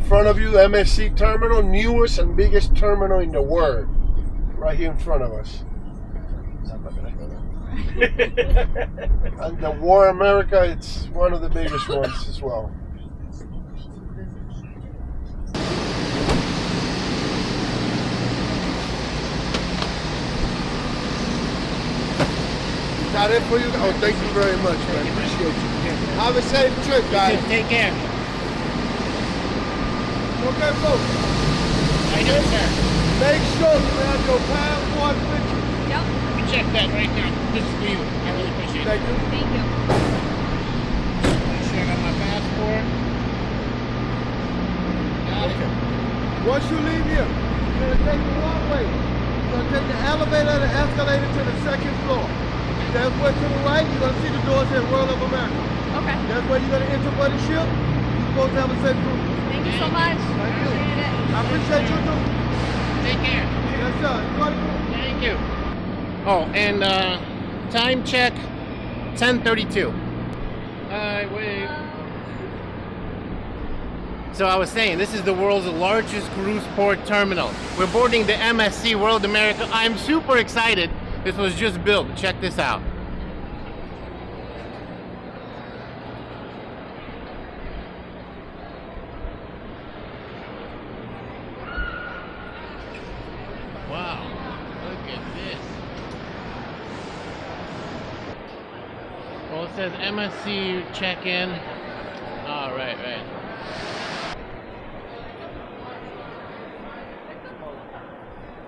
front of you, the MSC terminal, newest and biggest terminal in the world. Right here in front of us. And the World America, it's one of the biggest ones as well. Got it for you? Oh, thank you very much, man. Appreciate you. Have a safe trip, guys. Take care. Okay, folks. How you doing, sir? Make sure you have your passport with you. Yep. Let me check that right now. This is for you. I really appreciate it. Thank you. Thank you. Make sure I got my passport. Got it. Once you leave here, you're going to take the walkway. You're going to take the elevator and the escalator to the second floor. That's where to the right, you're going to see the doors here, World of America. Okay. That's where you're going to enter for the ship. You're supposed to have a safe cruise. Thank you so much. Thank you. Appreciate it. I appreciate you too. Take care. Yes, sir. Enjoy the cruise. Thank you. Oh, and time check, 10:32. Wait. So I was saying, this is the world's largest cruise port terminal. We're boarding the MSC World America. I'm super excited. This was just built. Check this out. Wow, look at this. Well, it says MSC check-in. Oh, right.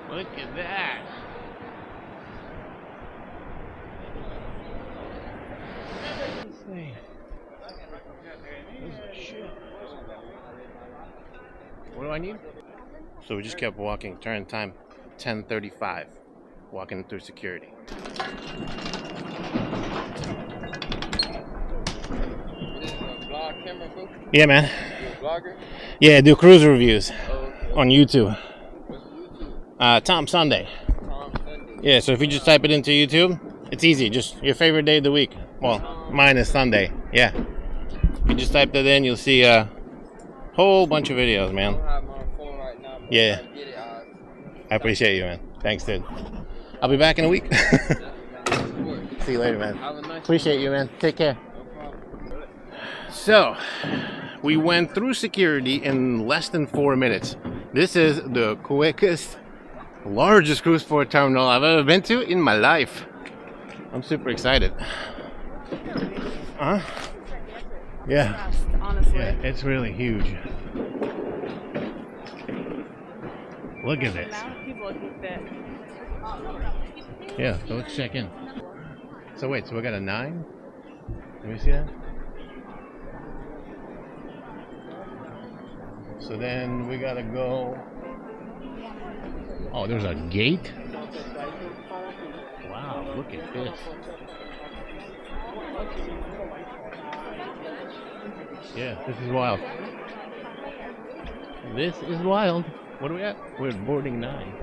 Look at that. This thing. This is shit. What do I need? So we just kept walking. Turn time 10:35. Walking through security. Yeah, man. You a vlogger? Yeah, I do cruise reviews Oh, okay. on YouTube. What's YouTube? Tom Sunday. Tom Sunday. Yeah, so if you just type it into YouTube, it's easy. Just your favorite day of the week. Well, mine is Sunday. Yeah. You just type that in, you'll see a whole bunch of videos, I man. don't have my phone right now, but Yeah. when I get it, I appreciate you, man. Thanks, dude. I'll be back in a week. I'll See you later, man. Have a nice Appreciate you, man. Take care. No problem. So, we went through security in less than 4 minutes. This is the quickest, largest cruise port terminal I've ever been to in my life. I'm super excited. Huh? Yeah. Fast, honestly. Yeah, it's really huge. Look at The this. amount of people who fit. Yeah, so let's check in. So wait, so we got a 9? Let me see that. So then we gotta go. Oh, there's a gate? Wow, look at this. Yeah, this is wild. This is wild. What are we at? We're at boarding 9.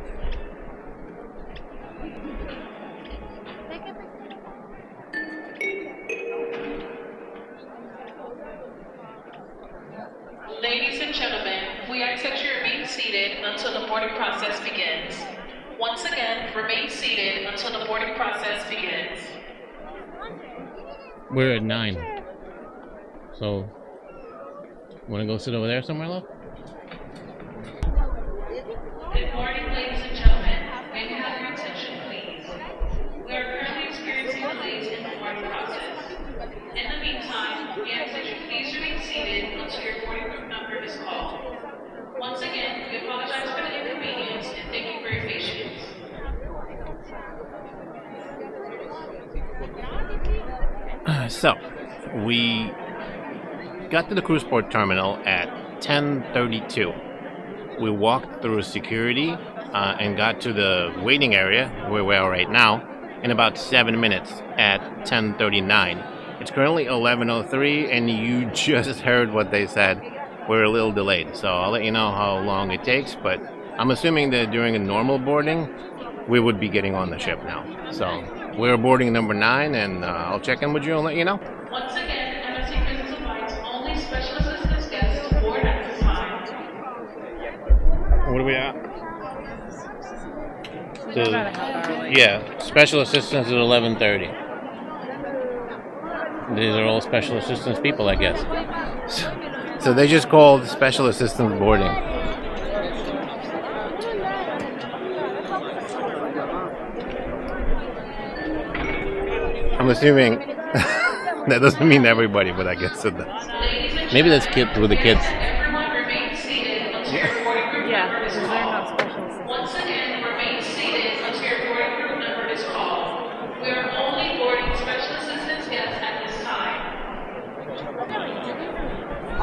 Ladies and gentlemen, we ask that you remain seated until the boarding process begins. Once again, remain seated until the boarding process begins. We're at 9. So, wanna go sit over there somewhere, love? Good morning, ladies and gentlemen. May we have your attention, please? We are currently experiencing delays in the boarding process. In the meantime, we ask that you please remain seated until your boarding group number is called. Once again, we apologize for the inconvenience and thank you for your patience. So, we got to the cruise port terminal at 10:32. We walked through security and got to the waiting area where we are right now in about 7 minutes at 10:39. It's currently 11:03 and you just heard what they said. We're a little delayed, so I'll let you know how long it takes, but I'm assuming that during a normal boarding, we would be getting on the ship now. So we're boarding number 9 and I'll check in with you and let you know. Once again, MSC Business invites only special assistance guests to board at this time. are we at? We got about a half hour late. Yeah, special assistance at 11:30. These are all special assistance people, I guess. So they just called special assistance boarding. I'm assuming that doesn't mean everybody, but I guess it does. Maybe that's with the kids. Everyone remain seated until your boarding group Yeah, number because is they're called. not special assistants. Once again, remain seated until your boarding group number is called. We are only boarding special assistance guests at this time.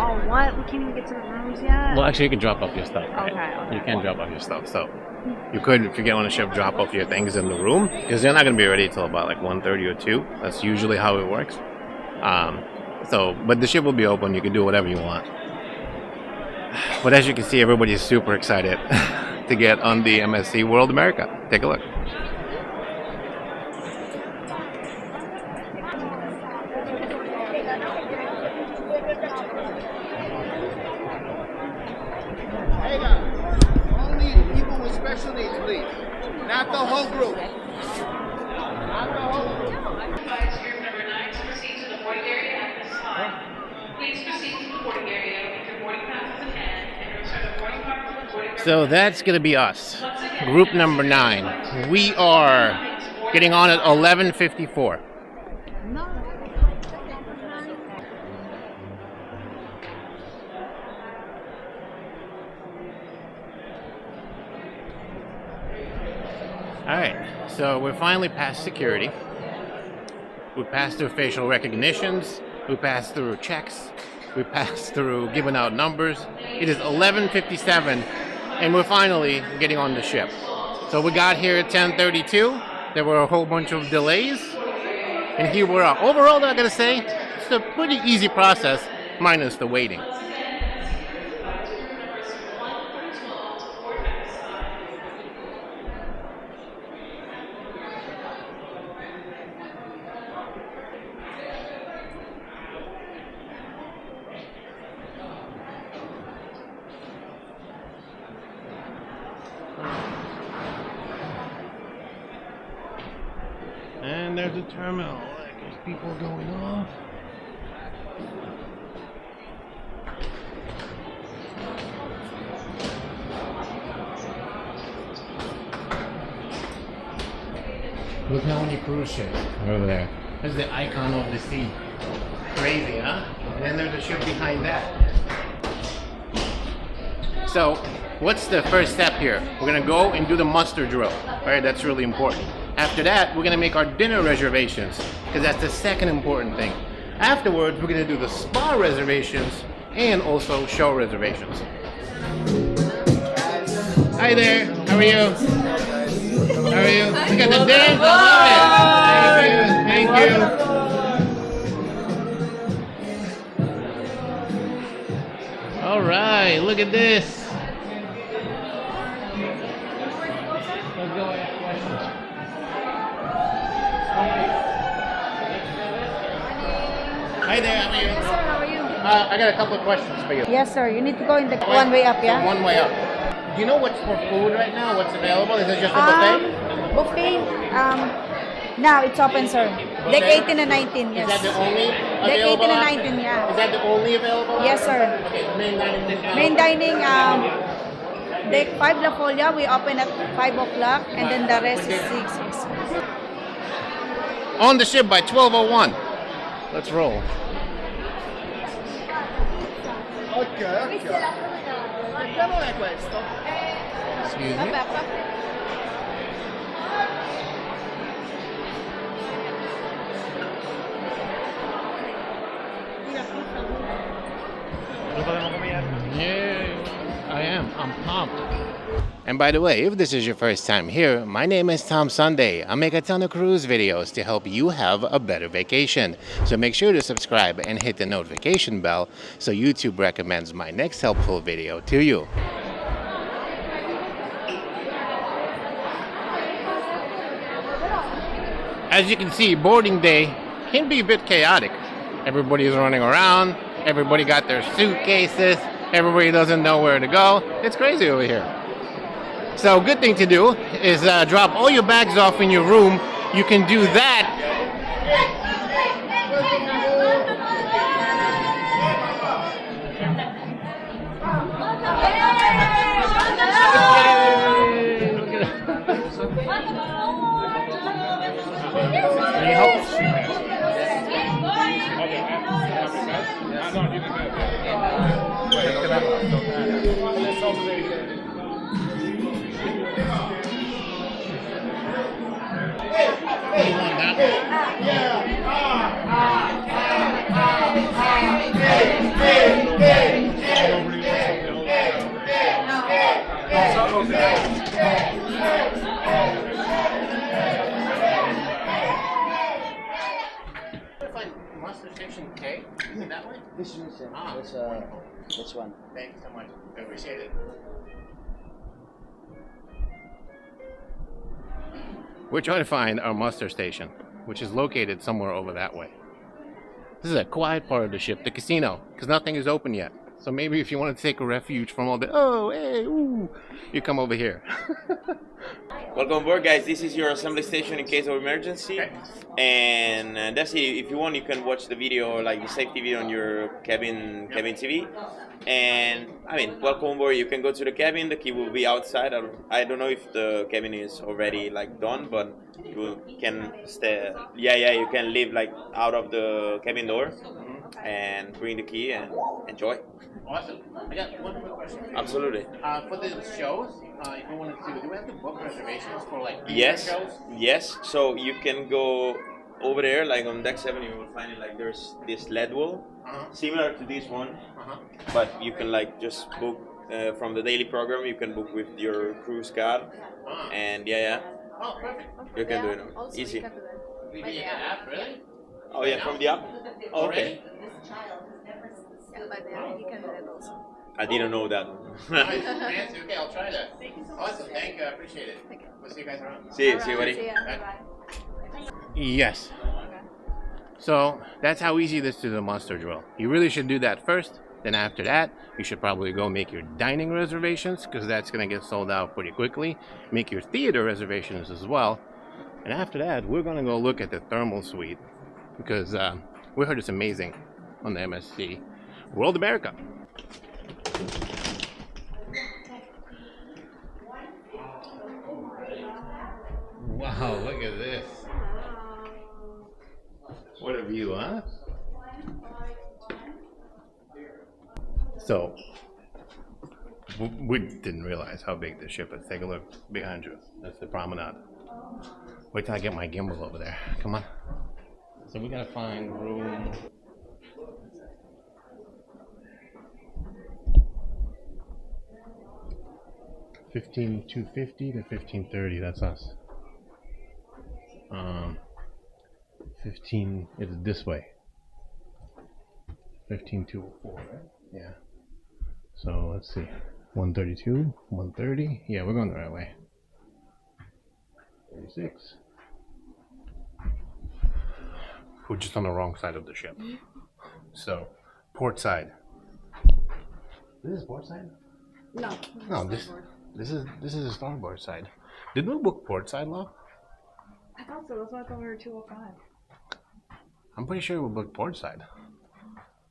Oh, what? We can't even get to the rooms yet? Well, actually, you can drop off your stuff. Right? Okay. You can drop off your stuff. So you could, if you get on a ship, drop off your things in the room because they're not going to be ready till about like 1:30 or 2. That's usually how it works. But the ship will be open. You can do whatever you want. But as you can see, everybody is super excited to get on the MSC World America. Take a look. Hey now, only people with special needs, please. Not the whole group. Not the whole group. Advise group number 9 to proceed to the boarding area at this time. Please proceed to the boarding area with your boarding passes in hand and return the boarding card to the boarding room. So that's going to be us. Group number 9. We are getting on at 11:54. All right, so we're finally past security. We passed through facial recognitions. We passed through checks. We passed through giving out numbers. It is 11:57, and we're finally getting on the ship. So we got here at 10:32. There were a whole bunch of delays, and here we are. Overall, I gotta say, it's a pretty easy process, minus the waiting. And there's a terminal. There's people going off. Look how many cruise ships are over there. There's the icon of the sea. Crazy, huh? And then there's a ship behind that. So, what's the first step here? We're gonna go and do the muster drill. All right, that's really important. After that, we're gonna make our dinner reservations because that's the second important thing. Afterwards, we're gonna do the spa reservations and also show reservations. Hi there, how are you? How are you? Look at the dance, I love it. Thank you, thank you. All right, look at this. Let's go ask questions. Hi there, how are you? Sir, how are you? I got a couple of questions for you. Yes, sir. You need to go in the one way up, yeah? One way up. Do you know what's for food right now? What's available? Is it just a buffet? Buffet. Now it's open, sir. Deck 18 and 19, yes. Is that the only Deck 18 available? and option? 19, yeah. Is that the only available? Yes, sir. Okay, main dining. Main dining, deck 5 La Folia, we open at 5 o'clock, and then the rest is 6. Yes. On the ship by 12:01. Let's roll. Ok, ok. Ma che non è questo? Excuse me. Yeah, I am. I'm pumped. And by the way, if this is your first time here, my name is Tom Sunday. I make a ton of cruise videos to help you have a better vacation. So make sure to subscribe and hit the notification bell so YouTube recommends my next helpful video to you. As you can see, boarding day can be a bit chaotic. Everybody is running around, everybody got their suitcases, everybody doesn't know where to go. It's crazy over here. So good thing to do is drop all your bags off in your room. You can do that. Muster Station K? Is it that way? This one, sir. Ah, This one. Thanks so much. I appreciate it. We're trying to find our muster station, which is located somewhere over that way. This is a quiet part of the ship, the casino, because nothing is open yet. So maybe if you want to take a refuge from all the, oh, hey, ooh, you come over here. Welcome aboard, guys. This is your assembly station in case of emergency. Okay. And that's it. If you want, you can watch the video, like the safety video on your cabin TV. And I mean, welcome aboard. You can go to the cabin. The key will be outside. I don't know if the cabin is already like done, but you can stay. Yeah, you can leave like out of the cabin door and bring the key and enjoy. Awesome. I got one quick question. Absolutely. For the shows, if you wanted to, do we have to book reservations for like shows? Yes. So you can go over there, like on deck 7, you will find it like there's this LED wall, similar to this one, but you can like just book from the daily program. You can book with your cruise card, and Oh, perfect. you can do it easy. App, really? Oh yeah, from the app. Oh, okay. I didn't know that. Nice. Fancy. Okay, I'll try that. Awesome. Thank you. I appreciate it. We'll see you guys around. See you, buddy. See ya. Yes. So that's how easy this is, the muster drill. You really should do that first. Then after that, you should probably go make your dining reservations, because that's going to get sold out pretty quickly. Make your theater reservations as well. And after that, we're going to go look at the thermal suite, because we heard it's amazing on the MSC World America. Wow, look at this. What a view, huh? So, we didn't realize how big this ship is. Take a look behind you. That's the promenade. Wait till I get my gimbal over there. Come on. So we gotta find room. $15,250 to $15,30. That's us. 15. It's this way. 15,204, right? Yeah. So let's see. 132, 130. Yeah, we're going the right way. 36. We're just on the wrong side of the ship. So, port side. This is port side? No, this is the starboard side. Did we book port side, Law? I thought so. That's why I thought we were 205. I'm pretty sure we booked port side.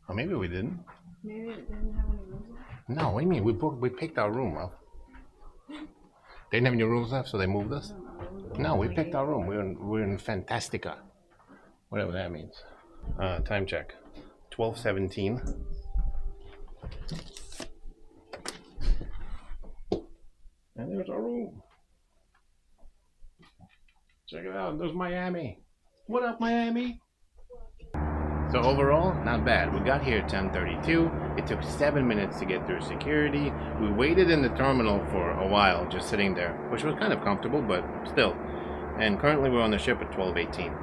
Or maybe we didn't. Maybe it didn't have any rooms left. No, what do you mean? We picked our room up. They didn't have any rooms left, so they moved us? No, we picked our room. We're in Fantastica. Whatever that means. Time check. 12:17. And there's our room. Check it out. There's Miami. What up, Miami? So overall, not bad. We got here at 10:32. It took 7 minutes to get through security. We waited in the terminal for a while, just sitting there, which was kind of comfortable, but still. And currently we're on the ship at 12:18.